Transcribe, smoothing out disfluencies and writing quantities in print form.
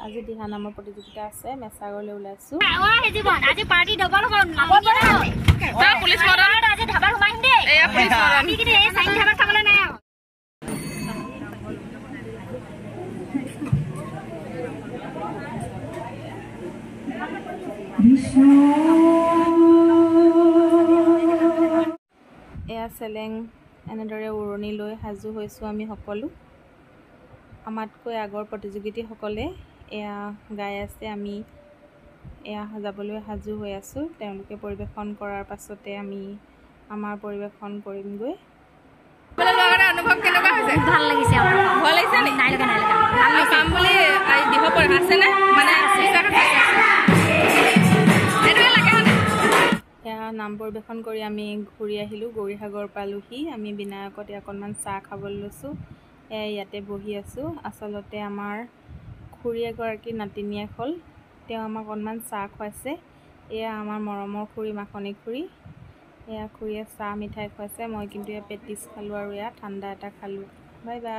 আজি দিহা নামৰ প্ৰতিযোগিতা আছে মেছাগৰলৈ ওলাইছো আজি পাৰ্টি ডবল হ'ল পুলিচ মদন আজি ধাবা ঘুমাইম দে এয়া পুলিচ মদন কি কি এই সাইন ধাবা খাবলৈ নাই এয়া চেলেং এনেদৰে উৰণি লৈ সাজু হৈছো আমি সকলো আমাতকৈ আগৰ প্ৰতিযোগিতাসকলে এয়া গাই আছে আমি এয়া যাবলৈ সাজু হৈ আছো তেওঁলোকে পৰিবেশন কৰাৰ পাছতে আমি আমাৰ পৰিবেশন কৰিমগৈ অনুভৱ কেনেকুৱা হৈছে ভাল লাগিছে ভাল লাগিছে নাই লগা কাম বুলি দিব পৰা আছে নে মানে এয়া নাম পৰিবেশন কৰি আমি ঘূৰি আহিলো গৌৰীসাগৰ পালোহি আমি বিনায়কত অকণমান চাহ খাবলৈ লৈছো ইয়াতে বহি আছো আচলতে আমাৰ খুৰী এগৰাকী নাতিনীয়েক হ'ল তেওঁ আমাক অকণমান চাহ খুৱাইছে এয়া আমাৰ মৰমৰ খুৰী মাখনি খুৰী এয়া খুৰীয়ে চাহ মিঠাই খুৱাইছে মই কিন্তু এয়া পেটিছ খালো আৰু এয়া ঠাণ্ডা এটা খালো বাই বাই